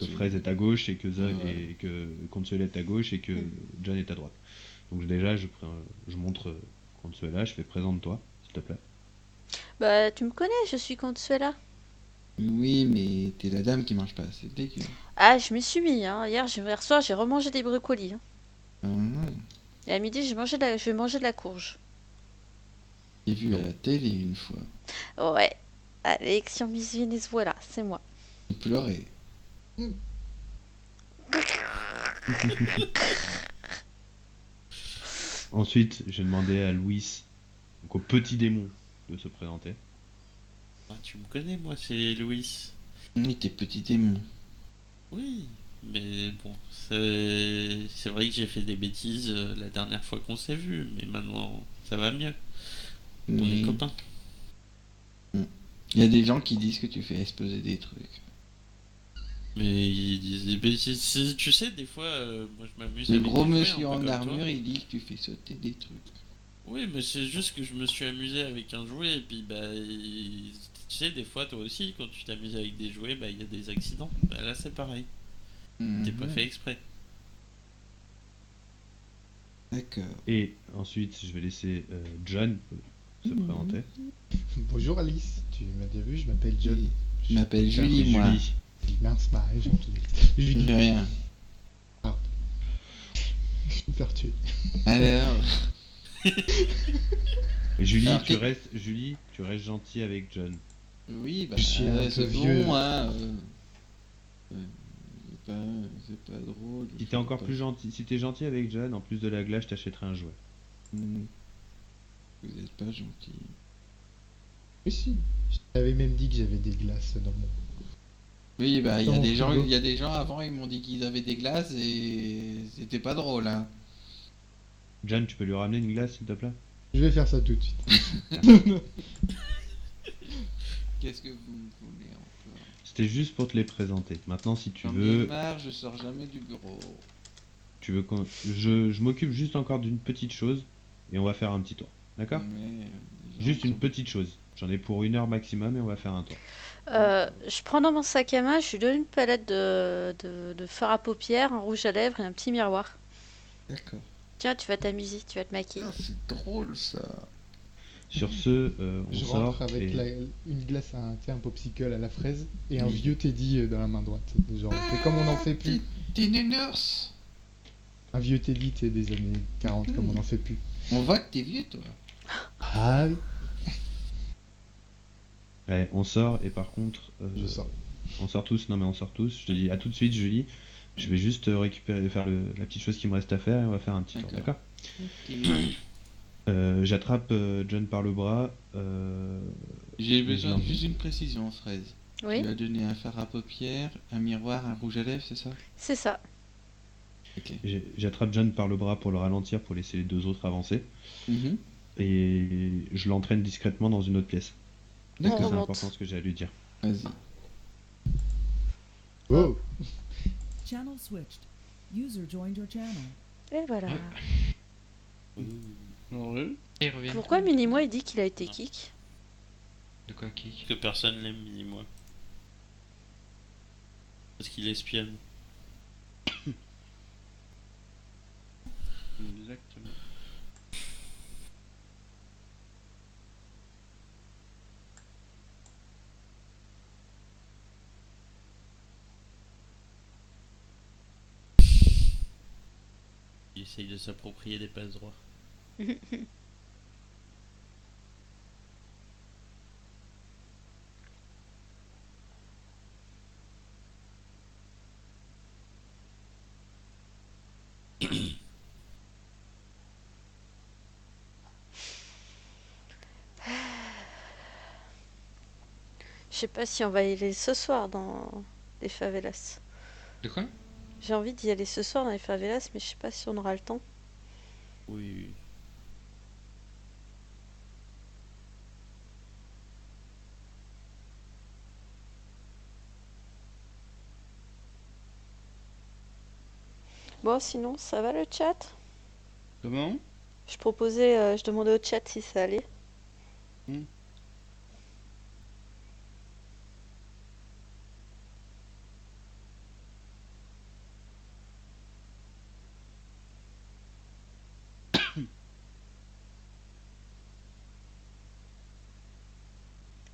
que tu... Fraise est à gauche et que Ouais. et que Consuela est à gauche et que John est à droite. Donc déjà, je montre Consuela, je fais présente-toi, s'il te plaît. Bah, tu me connais, je suis Consuela. Oui, mais t'es la dame qui mange pas assez de légumes. Ah, je m'y suis mis, hein. Hier soir, j'ai remangé des brocolis, hein. Ouais. Et à midi, je vais manger de la courge. J'ai vu à la télé une fois. Ouais. Alexia Miss Venezuela, c'est moi. J'ai pleuré. Ensuite, j'ai demandé à Louis, donc au petit démon, de se présenter. Ah, tu me connais, moi, c'est Louis. Oui, t'es petit démon. Oui, mais bon, c'est vrai que j'ai fait des bêtises la dernière fois qu'on s'est vu, mais maintenant ça va mieux. On est Oui. copains. Il y a des gens qui disent que tu fais exploser des trucs. Mais ils disent des bêtises. Tu sais, des fois, moi je m'amuse Le avec gros des jouets, monsieur un peu en comme toi. armure, il dit que tu fais sauter des trucs. Oui, mais c'est juste que je me suis amusé avec un jouet, et puis bah, tu sais, des fois toi aussi, quand tu t'amuses avec des jouets, bah il y a des accidents. Bah là c'est pareil. T'es pas Mhm. fait exprès. D'accord. Et ensuite, je vais laisser John se présenter. Bonjour Alice, tu m'as bien vu, je m'appelle John. Oui. Je m'appelle Et Julie, moi. Julie. Mince, pareil, j'ai entendu. Je Julie, fais rien. je vais me faire tuer. Alors, Et Julie, Alors, Julie, tu restes gentil avec John. oui, bah, Je suis un peu c'est vieux. bon, hein. C'est pas drôle. Si je t'es veux encore pas- plus gentil, si t'es gentil avec John, en plus de la glace, je t'achèterai un jouet. Hmm. Vous êtes pas gentil. Mais si, je t'avais même dit que j'avais des glaces dans mon... Oui, bah, Dans mon il frigo. y a des gens avant, ils m'ont dit qu'ils avaient des glaces et c'était pas drôle, hein. John, tu peux lui ramener une glace, s'il te plaît? Je vais faire ça tout de suite. Qu'est-ce que vous voulez encore? C'était juste pour te les présenter. Maintenant, si tu J'en ai veux, marre, je sors jamais du bureau. je m'occupe juste encore d'une petite chose et on va faire un petit tour. D'accord? Mais les gens, Juste ils une sont- petite chose. J'en ai pour 1 heure maximum et on va faire un tour. Je prends dans mon sac à main, je lui donne une palette de fard à paupières, un rouge à lèvres et un petit miroir. D'accord. Tiens, tu vas t'amuser, tu vas te maquiller. Ah, c'est drôle ça. Sur ce, on Je sort rentre avec et une glace, tu sais, un popsicle à la fraise et un vieux teddy dans la main droite. Genre, c'est comme on n'en fait plus. T'es nounours. Un vieux teddy, tu sais, des années 40, comme on n'en fait plus. On voit que t'es vieux, toi. Ah oui, ouais, on sort et par contre, je sors. on sort tous. Non mais on sort tous. Je te dis à tout de suite, Julie. Je vais juste récupérer, faire la petite chose qui me reste à faire et on va faire un petit tour, D'accord. d'accord? J'attrape John par le bras. J'ai je besoin l'emmène. juste d'une précision, Fraise. Oui, Tu as donné un fard à paupières, un miroir, un rouge à lèvres, c'est ça? c'est ça. Ok. J'attrape John par le bras pour le ralentir, pour laisser les deux autres avancer. Mhm. Et je l'entraîne discrètement dans une autre pièce. On C'est D'accord. remonte. important ce que j'ai à lui dire. Vas-y. Oh, Channel switched. User joined your channel. Et voilà. Ouais. Et revient. Pourquoi Mini-moi il dit qu'il a été Non. kick? De quoi kick? Que personne l'aime, mini-moi. Parce qu'il espionne. Exactement. Il essaye de s'approprier des passe droits. Je sais pas si on va y aller ce soir dans les favelas. De quoi? J'ai envie d'y aller ce soir dans les favelas, mais je sais pas si on aura le temps. Oui. Bon, sinon, ça va le chat? Comment? Je demandais au chat si ça allait.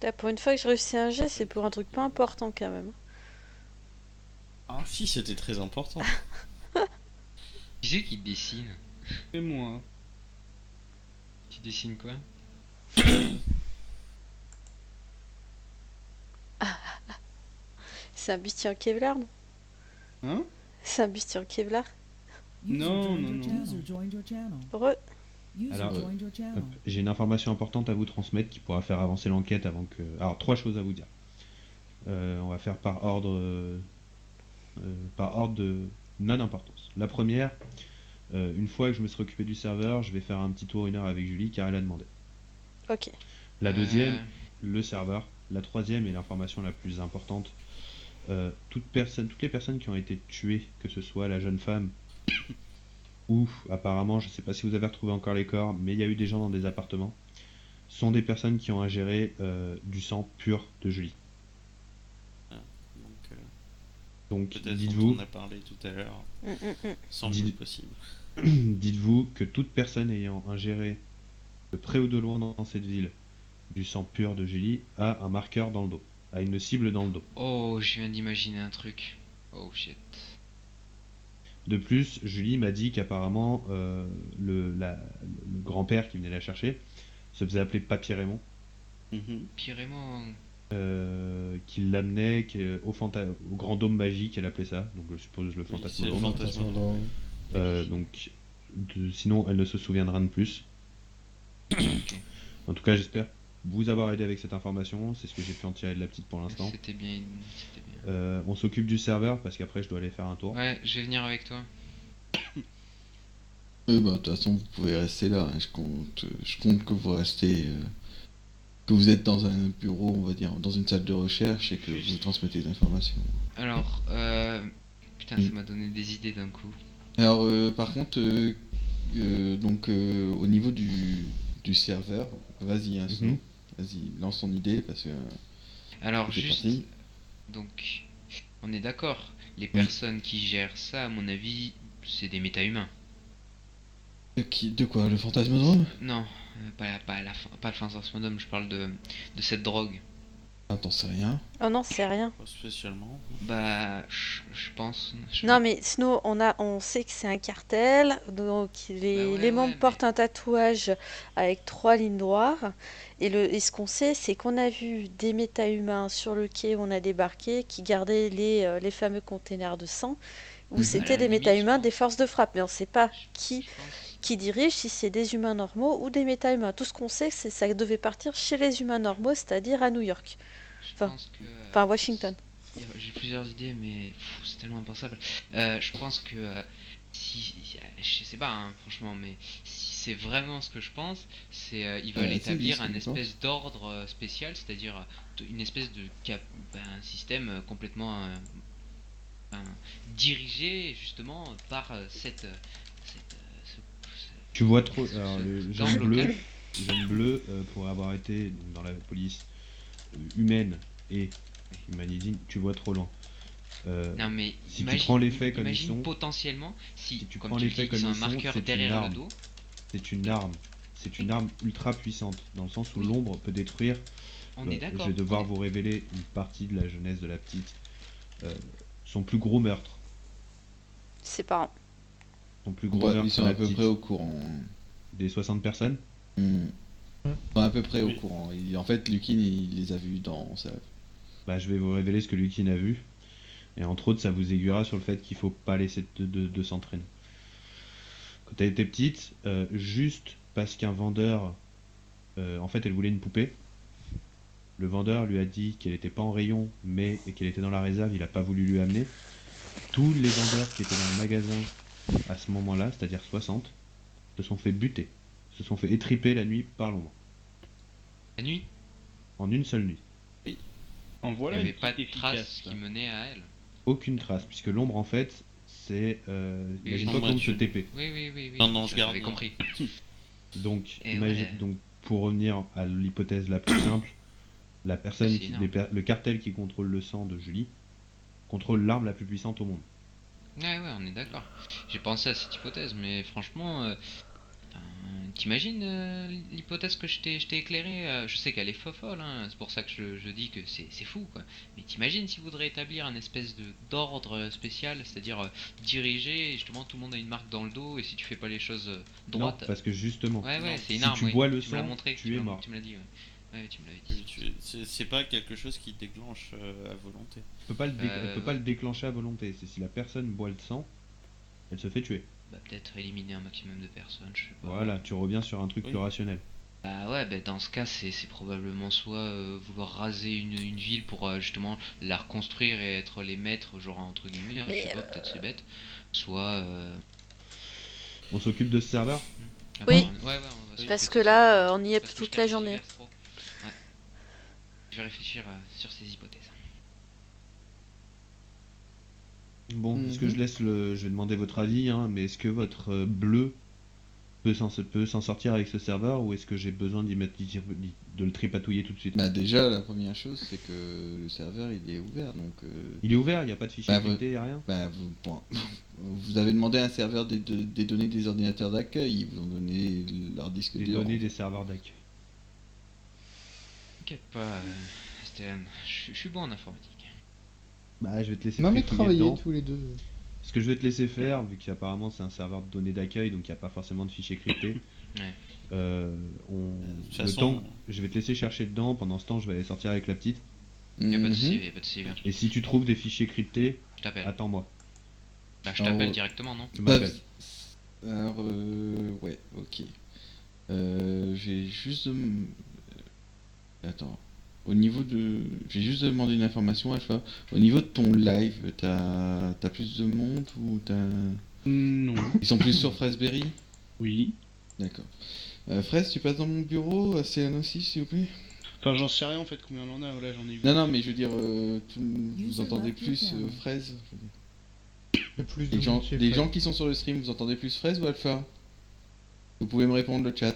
Là, pour une fois que je réussis un jet, c'est pour un truc pas important quand même. Ah si, c'était très important. Qui c'est qui dessine? C'est moi. Tu dessines quoi? C'est un bustier en Kevlar, non? Hein? C'est un bustier en Kevlar. User Non, joined non, your non. channel. User joined your channel. Re. User Alors, joined your channel. Hop, j'ai une information importante à vous transmettre qui pourra faire avancer l'enquête avant que. Alors, 3 choses à vous dire. On va faire par ordre de non-importance. La première, une fois que je me serai occupé du serveur, je vais faire un petit tour 1 heure avec Julie car elle a demandé. Ok. La deuxième, le serveur. La troisième et l'information la plus importante, toutes les personnes qui ont été tuées, que ce soit la jeune femme ou apparemment, je ne sais pas si vous avez retrouvé encore les corps, mais il y a eu des gens dans des appartements, sont des personnes qui ont ingéré du sang pur de Julie. Donc, Donc peut-être dites-vous, on en a parlé tout à l'heure, Mm. sans Dis- doute possible. dites-vous que toute personne ayant ingéré de près ou de loin dans cette ville du sang pur de Julie a un marqueur dans le dos, a une cible dans le dos. Oh, je viens d'imaginer un truc. Oh shit. De plus, Julie m'a dit qu'apparemment le grand-père qui venait la chercher se faisait appeler Papy Raymond, Mhm. Pirément. qu'il l'amenait au grand dôme magique, elle appelait ça, donc je suppose le c'est le fantasme. fantasme. Donc, sinon elle ne se souviendra de plus. En tout cas, j'espère vous avoir aidé avec cette information, c'est ce que j'ai pu en tirer de la petite pour l'instant. C'était bien. C'était bien. On s'occupe du serveur parce qu'après je dois aller faire un tour. Ouais, je vais venir avec toi. Bah, de toute façon, vous pouvez rester là. Hein. Je compte que vous restez. Que vous êtes dans un bureau, on va dire, dans une salle de recherche et que vous transmettez des informations. Alors, putain, ça m'a donné des idées d'un coup. Alors, par contre, donc, au niveau du serveur, vas-y, hein, Snow. Vas-y, lance ton idée parce que. Alors, c'est juste. parti. Donc, on est d'accord. Les personnes qui gèrent ça, à mon avis, c'est des méta-humains. De quoi? Le fantasme? Non, pas le fantasme, je parle de cette drogue. Ah, t'en sais rien. Oh non, c'est rien. Pas spécialement. Bah, je pense. Non mais Snow, on sait que c'est un cartel, donc les membres mais- portent un tatouage avec 3 lignes noires, et ce qu'on sait, c'est qu'on a vu des méta-humains sur le quai où on a débarqué qui gardaient les fameux containers de sang, où Mhm. c'était À la des limite, méta-humains je pense. des forces de frappe, mais on sait pas Je pense. qui dirige, si c'est des humains normaux ou des méta-humains. Tout ce qu'on sait, c'est que ça devait partir chez les humains normaux, c'est-à-dire à New York, Je Enfin, pense que. enfin à Washington. J'ai plusieurs idées, mais c'est tellement impensable. Je pense que je sais pas, hein, franchement, mais si c'est vraiment ce que je pense, c'est ils veulent c'est établir ce un que je espèce d'ordre spécial, c'est-à-dire une espèce de un système complètement ben, dirigé justement par Tu vois trop. Alors, le gang jeune bleu, local. pour avoir été donc, dans la police humaine et humanisine, tu vois trop loin. Non mais Si tu prends les faits comme ils imagine sont, potentiellement si tu comme prends tu les le faits dis, ils comme ont un ils sont, marqueur c'est une derrière le arme. dos. c'est une arme. C'est une arme ultra puissante, dans le sens où l'ombre peut détruire. On est d'accord. Je vais devoir vous révéler une partie de la jeunesse de la petite. Son plus gros meurtre. Ses parents. Son plus gros Ouais, meurtre ils sur sont la à peu petite. près au courant. Des 60 personnes. Ils sont à peu près Oui. au courant. En fait, Lukin, il les a vus dans sa. Bah, je vais vous révéler ce que Lukin a vu. Et entre autres, ça vous aiguillera sur le fait qu'il faut pas laisser de s'entraîner. Quand elle était petite, juste parce qu'un vendeur, en fait, elle voulait une poupée. Le vendeur lui a dit qu'elle n'était pas en rayon, mais et qu'elle était dans la réserve, il a pas voulu lui amener. Tous les vendeurs qui étaient dans le magasin à ce moment-là, c'est-à-dire 60, se sont fait buter, se sont fait étriper la nuit par l'ombre, La nuit, en une seule nuit. En il voilà n'y avait une pas de petite trace efficace. qui menait à elle. Aucune trace, puisque l'ombre en fait, c'est. Imagine-toi non, comme moi, ce tu- TP. Oui. Non, je j'avais garde. compris. Donc, Et imagine, ouais. donc, pour revenir à l'hypothèse la plus simple, la personne, C'est énorme. le cartel qui contrôle le sang de Julie contrôle l'arme la plus puissante au monde. Ouais, on est d'accord. J'ai pensé à cette hypothèse, mais franchement, T'imagines l'hypothèse que je t'ai éclairée, je sais qu'elle est folle, hein, c'est pour ça que je dis que c'est fou, quoi. Mais t'imagines s'il voudrait établir un espèce d'ordre spécial, c'est-à-dire diriger, et justement tout le monde a une marque dans le dos, et si tu fais pas les choses Non, droites... parce que justement, Ouais, Non, c'est une si arme, tu oui. bois le Tu me l'as sang, montré, tu es mort. tu me l'as dit, ouais. Ouais, tu me l'avais dit. C'est pas quelque chose qui déclenche à volonté. Elle peut pas le déclencher à volonté. C'est si la personne boit le sang, elle se fait tuer. Bah, peut-être éliminer un maximum de personnes, je sais pas. Voilà, tu reviens sur un truc Oui. plus rationnel. Bah ouais, bah dans ce cas, c'est probablement soit vouloir raser une ville pour justement la reconstruire et être les maîtres, genre entre guillemets, hein, je Mais sais pas, peut-être c'est bête. Soit... On s'occupe de ce serveur? Oui. Ouais, on va s'occuper Parce de que ça. là, on y est Parce que toute je la t'avoue, journée. j'y reste trop. Ouais. Je vais réfléchir sur ces hypothèses. Bon, est-ce que je laisse le... Je vais demander votre avis, hein, mais est-ce que votre bleu peut s'en sortir avec ce serveur ou est-ce que j'ai besoin de le tripatouiller tout de suite? Bah déjà, la première chose, c'est que le serveur, il est ouvert, donc... Il est ouvert, il n'y a pas de fichier Bah, crypté, il n'y a rien? vous avez demandé à un serveur des données des ordinateurs d'accueil, ils vous ont donné leur disque Les dur. données des serveurs d'accueil. T'inquiète pas, Stéphane, je suis bon en informatique. Bah, je vais te laisser Non mais trifouiller travaillez dedans. tous les deux. Ce que je vais te laisser faire, vu qu'apparemment c'est un serveur de données d'accueil, donc il n'y a pas forcément de fichiers cryptés. Ouais. toute Le façon, temps, je vais te laisser chercher dedans. Pendant ce temps, je vais aller sortir avec la petite. Y'a pas de Mhm. soucis, y'a pas de soucis, viens. Et si tu trouves des fichiers cryptés, Je t'appelle. attends-moi. Bah, je t'appelle Oh. directement, non? Tu Bah, m'appelles. alors, ouais, ok. J'ai juste... Attends. Au niveau de... J'ai juste demandé une information, Alpha. Au niveau de ton live, t'as plus de monde ou t'as... Non. Ils sont plus sur Freshberry? Oui. D'accord. Fraise, tu passes dans mon bureau, CN aussi, s'il vous plaît? Enfin, j'en sais rien en fait combien on en a. Là, j'en ai vu. Non, mais je veux dire, vous entendez plus Fraise? Le plus de Les gens, monde chez les Fred. gens qui sont sur le stream, vous entendez plus Fraise ou Alpha? Vous pouvez me répondre le chat.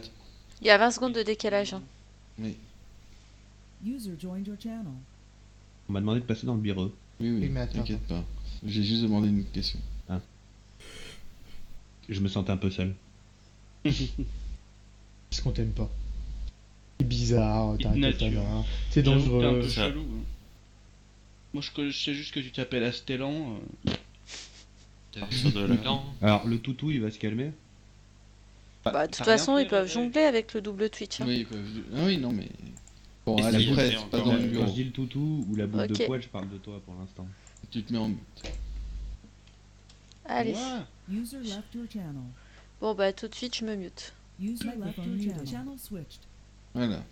Il y a 20 secondes de décalage. Hein. Oui, User joined your channel. On m'a demandé de passer dans le bureau. oui, mais attends, t'inquiète pas. J'ai juste demandé une question. Je me sentais un peu seul. Parce qu'on t'aime pas. C'est bizarre, t'as un Nature. katana, c'est J'avoue que t'es un dangereux. peu Ça. chelou. Hein. Moi, je sais juste que tu t'appelles Astellan. T'as de là. Non. Alors, le toutou, il va se calmer. Bah, de toute t'as rien façon, fait, ils peuvent là, jongler avec le double Twitch. Hein. Oui, ah oui, non, mais... Bon, Et allez, si, Fraise, c'est passe encore dans le Quand je bureau. dis le toutou ou la boule Ok. de poil, je parle de toi pour l'instant. Tu te mets en mute. Allez. Moi User left your channel. Bon, bah, tout de suite, je me mute. User left Microphone your muted. channel. Channel switched. Voilà.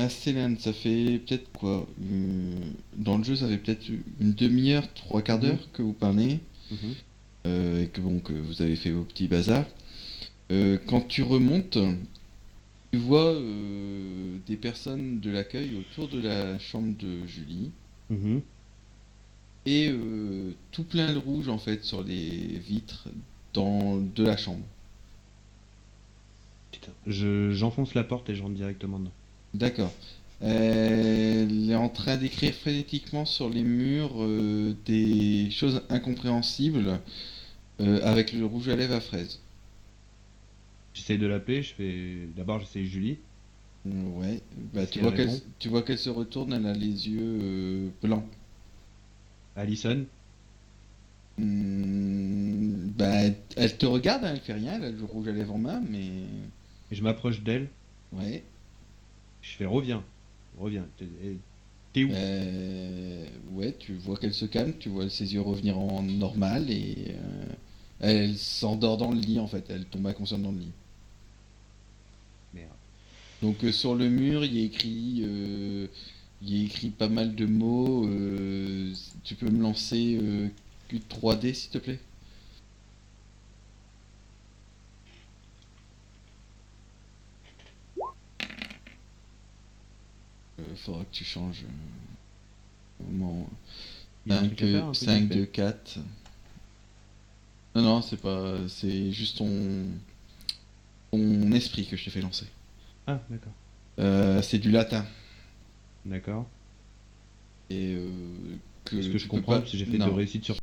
Astélan, ça fait peut-être quoi dans le jeu, ça fait peut-être une demi-heure, trois quarts d'heure que vous parlez, et que bon, que vous avez fait vos petits bazars. Quand tu remontes, tu vois des personnes de l'accueil autour de la chambre de Julie, Mhm. et tout plein de rouge en fait sur les vitres de la chambre. Putain. J'enfonce la porte et je rentre directement dedans. D'accord. Elle est en train d'écrire frénétiquement sur les murs des choses incompréhensibles avec le rouge à lèvres à fraise. J'essaye de l'appeler, D'abord, j'essaye Julie. Ouais. Bah, Est-ce tu qu'elle vois qu'elle répond tu vois qu'elle se retourne, elle a les yeux blancs. Alison. Bah, elle te regarde, hein, elle fait rien, elle a le rouge à lèvres en main, mais... Et je m'approche d'elle. Ouais. Je fais reviens. T'es où? Ouais, tu vois qu'elle se calme, tu vois ses yeux revenir en normal et elle s'endort dans le lit en fait, elle tombe inconsciente dans le lit. Merde. Donc sur le mur, il y a écrit pas mal de mots. Tu peux me lancer Q 3D s'il te plaît? Faudra que tu changes. Moment. Il y a un truc à faire, un truc 5, vite fait. 2, 4. Non, non, c'est pas. C'est juste ton esprit que je t'ai fait lancer. Ah, d'accord. C'est du latin. D'accord. Et Est-ce que je tu peux comprends pas- si j'ai fait non. de réussite sur